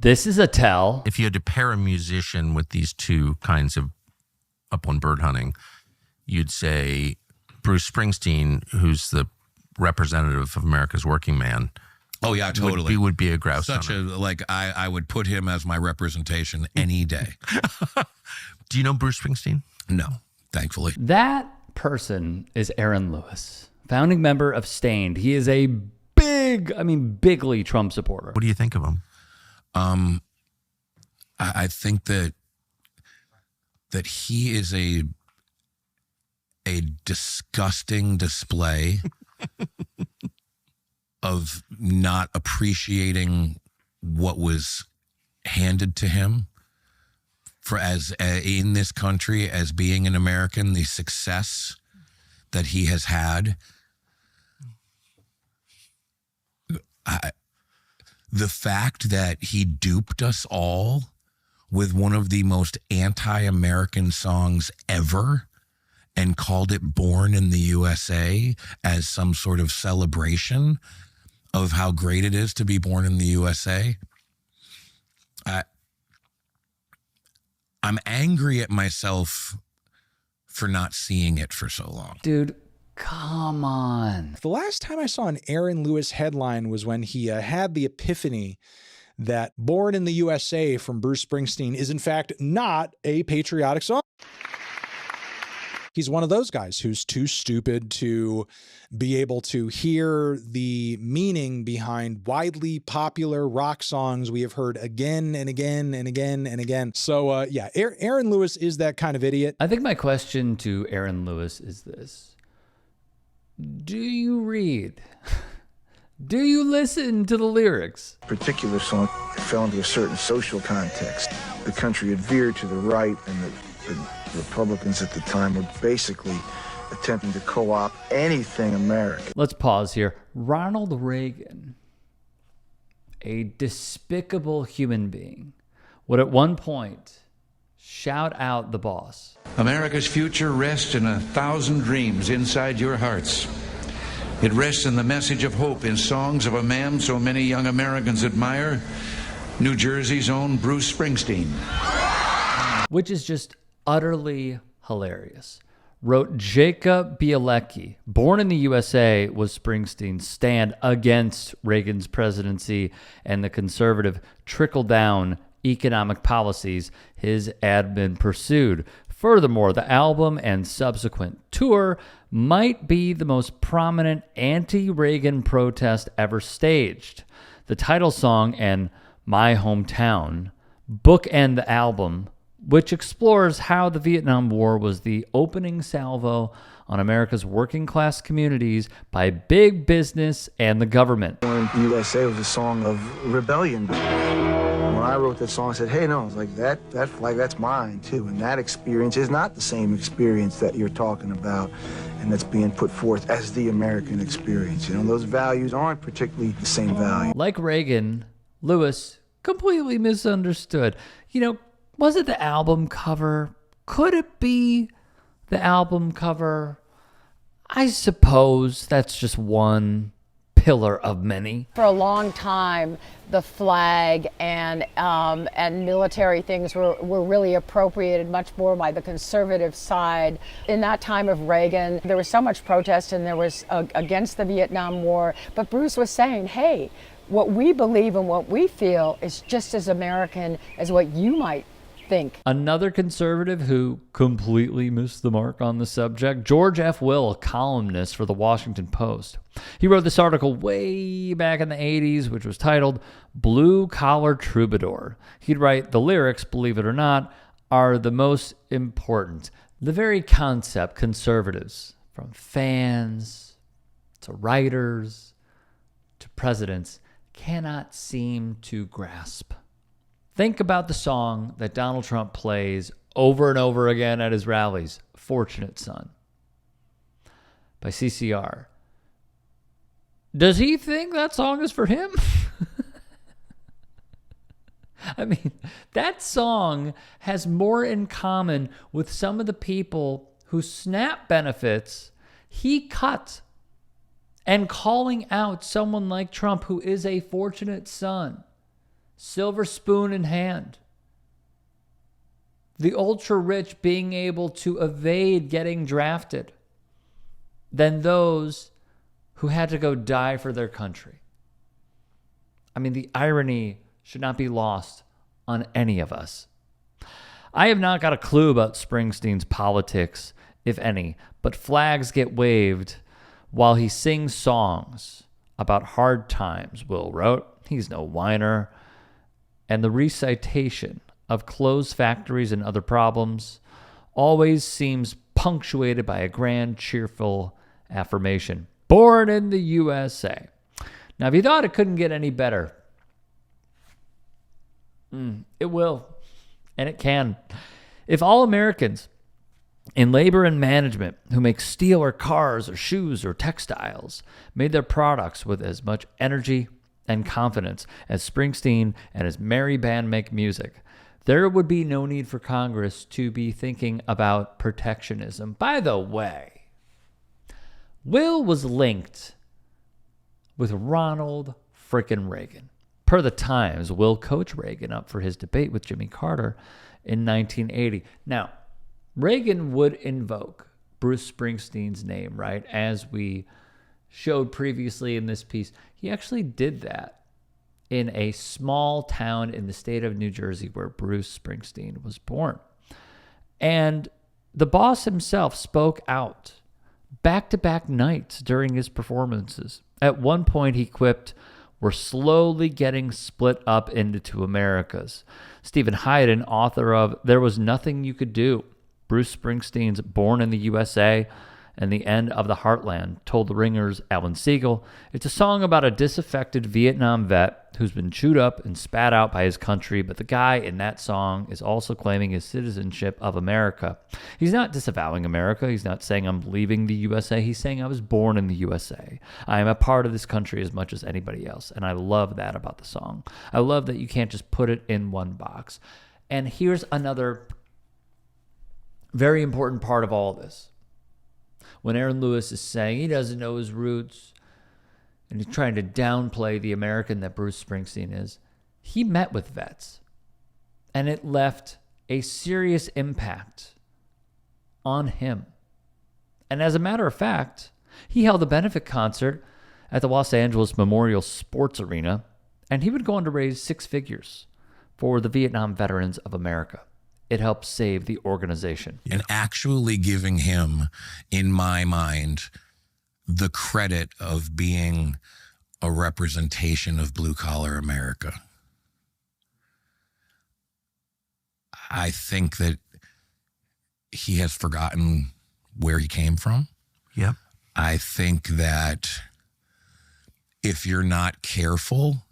This is a tell. If you had to pair a musician with these two kinds of up on bird hunting, you'd say Bruce Springsteen, who's the representative of America's working man. Oh yeah, totally. Would be a grouse hunter. I would put him as my representation any day. Do you know Bruce Springsteen? No, thankfully. That person is Aaron Lewis, founding member of Stained. He is a bigly Trump supporter. What do you think of him? I think that he is a disgusting display of not appreciating what was handed to him in this country as being an American, the success that he has had. The fact that he duped us all with one of the most anti-American songs ever and called it Born in the USA as some sort of celebration of how great it is to be born in the USA. I'm angry at myself for not seeing it for so long. Dude, come on. The last time I saw an Aaron Lewis headline was when he had the epiphany that Born in the USA from Bruce Springsteen is in fact not a patriotic song. He's one of those guys who's too stupid to be able to hear the meaning behind widely popular rock songs we have heard again and again and again and again. So yeah, Aaron Lewis is that kind of idiot. I think my question to Aaron Lewis is this. Do you read? Do you listen to the lyrics? Particular song fell into a certain social context. The country had veered to the right, and the Republicans at the time were basically attempting to co-opt anything American. Let's pause here. Ronald Reagan, a despicable human being, would at one point shout out the boss. America's future rests in 1,000 dreams inside your hearts. It rests in the message of hope in songs of a man so many young Americans admire, New Jersey's own Bruce Springsteen. Which is just utterly hilarious. Wrote Jacob Bielecki. Born in the USA was Springsteen's stand against Reagan's presidency and the conservative trickle-down economic policies his admin pursued. Furthermore, the album and subsequent tour might be the most prominent anti-Reagan protest ever staged. The title song and My Hometown bookend the album, which explores how the Vietnam War was the opening salvo on America's working class communities by big business and the government. Born in the USA was a song of rebellion. When I wrote that song, I said, hey, no, it's like that flag, that's mine too. And that experience is not the same experience that you're talking about and that's being put forth as the American experience. You know, those values aren't particularly the same value. Like Reagan, Lewis completely misunderstood. You know, was it the album cover? Could it be the album cover? I suppose that's just one pillar of many. For a long time, the flag and military things were really appropriated much more by the conservative side. In that time of Reagan, there was so much protest and there was against the Vietnam War. But Bruce was saying, hey, what we believe and what we feel is just as American as what you might think. Another conservative who completely missed the mark on the subject, George F. Will, a columnist for the Washington Post. He wrote this article way back in the 80s, which was titled Blue Collar Troubadour. He'd write, the lyrics, believe it or not, are the most important. The very concept conservatives, from fans to writers to presidents, cannot seem to grasp. Think about the song that Donald Trump plays over and over again at his rallies, Fortunate Son, by CCR. Does he think that song is for him? I mean, that song has more in common with some of the people whose SNAP benefits he cut, and calling out someone like Trump, who is a fortunate son. silver spoon in hand. The ultra rich being able to evade getting drafted than those who had to go die for their country. I mean, the irony should not be lost on any of us. I have not got a clue about Springsteen's politics, if any, but flags get waved while he sings songs about hard times, Will wrote. He's no whiner. And the recitation of closed factories and other problems always seems punctuated by a grand, cheerful affirmation. Born in the USA. Now, if you thought it couldn't get any better, it will, and it can. If all Americans in labor and management who make steel or cars or shoes or textiles made their products with as much energy and confidence as Springsteen and his merry band make music, there would be no need for Congress to be thinking about protectionism. By the way, Will was linked with Ronald frickin' Reagan. Per the Times, Will coached Reagan up for his debate with Jimmy Carter in 1980. Now, Reagan would invoke Bruce Springsteen's name, right? As we showed previously in this piece, he actually did that in a small town in the state of New Jersey where Bruce Springsteen was born. And the boss himself spoke out back-to-back nights during his performances. At one point, he quipped, "We're slowly getting split up into two Americas." Stephen Hayden, author of There Was Nothing You Could Do, Bruce Springsteen's Born in the USA and the End of the Heartland, told The Ringer's Alan Siegel, "It's a song about a disaffected Vietnam vet who's been chewed up and spat out by his country, but the guy in that song is also claiming his citizenship of America. He's not disavowing America. He's not saying I'm leaving the USA. He's saying I was born in the USA. I am a part of this country as much as anybody else." And I love that about the song. I love that you can't just put it in one box. And here's another very important part of all this. When Aaron Lewis is saying he doesn't know his roots and he's trying to downplay the American that Bruce Springsteen is, he met with vets and it left a serious impact on him. And as a matter of fact, he held a benefit concert at the Los Angeles Memorial Sports Arena, and he would go on to raise 6 figures for the Vietnam veterans of America. It helped save the organization. And actually giving him, in my mind, the credit of being a representation of blue-collar America. I think that he has forgotten where he came from. Yep. I think that if you're not careful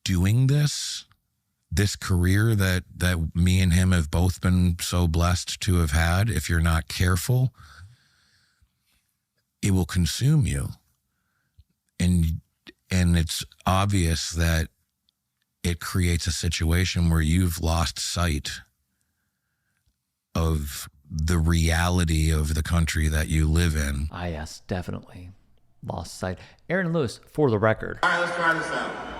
doing this career that me and him have both been so blessed to have had, if you're not careful, it will consume you. And it's obvious that it creates a situation where you've lost sight of the reality of the country that you live in. Ah, yes, definitely. Lost sight. Aaron Lewis, for the record. All right, let's try this out.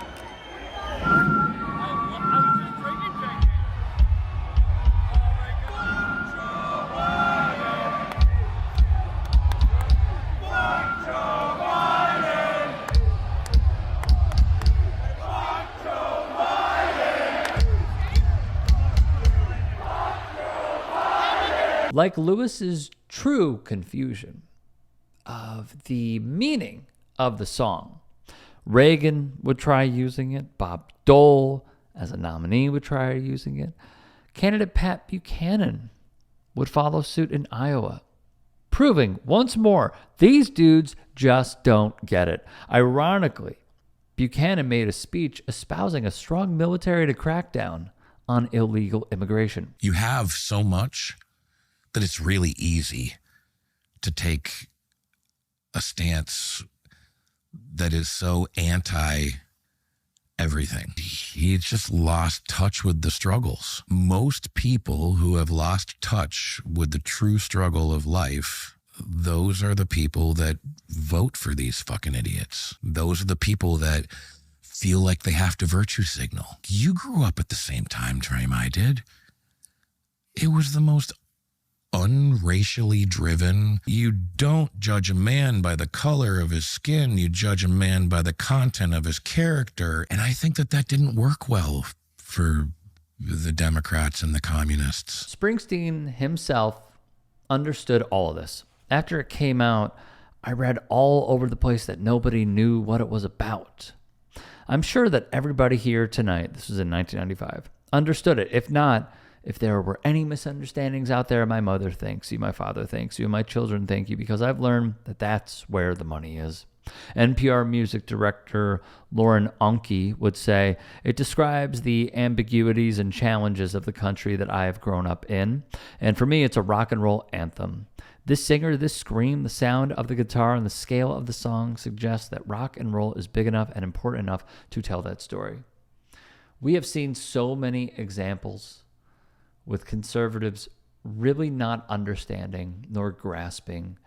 Like Lewis's true confusion of the meaning of the song, Reagan would try using it. Bob Dole, as a nominee, would try using it. Candidate Pat Buchanan would follow suit in Iowa, proving once more these dudes just don't get it. Ironically, Buchanan made a speech espousing a strong military to crack down on illegal immigration. You have so much that it's really easy to take a stance that is so anti everything. He just lost touch with the struggles. Most people who have lost touch with the true struggle of life, those are the people that vote for these fucking idiots. Those are the people that feel like they have to virtue signal. You grew up at the same time frame I did. It was the most unracially driven. You don't judge a man by the color of his skin. You judge a man by the content of his character. And I think that didn't work well for the Democrats and the communists. Springsteen himself understood all of this. After it came out, I read all over the place that nobody knew what it was about. I'm sure that everybody here tonight, this was in 1995, understood it. If not, if there were any misunderstandings out there, my mother thanks you, my father thanks you, and my children thank you, because I've learned that that's where the money is. NPR music director Lauren Onke would say, it describes the ambiguities and challenges of the country that I have grown up in. And for me, it's a rock and roll anthem. This singer, this scream, the sound of the guitar, and the scale of the song suggests that rock and roll is big enough and important enough to tell that story. We have seen so many examples with conservatives really not understanding nor grasping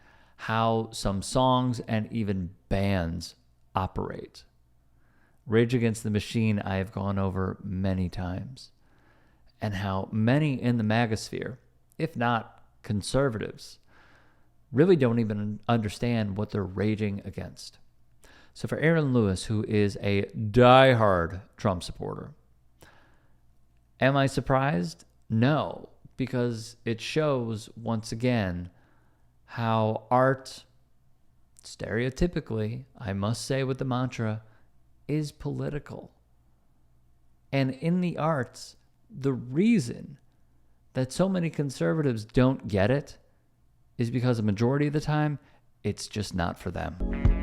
how some songs and even bands operate. Rage Against the Machine I have gone over many times, and how many in the MAGA sphere, if not conservatives, really don't even understand what they're raging against. So for Aaron Lewis, who is a diehard Trump supporter, am I surprised? No, because it shows, once again, how art, stereotypically, I must say with the mantra, is political. And in the arts, the reason that so many conservatives don't get it is because a majority of the time, it's just not for them.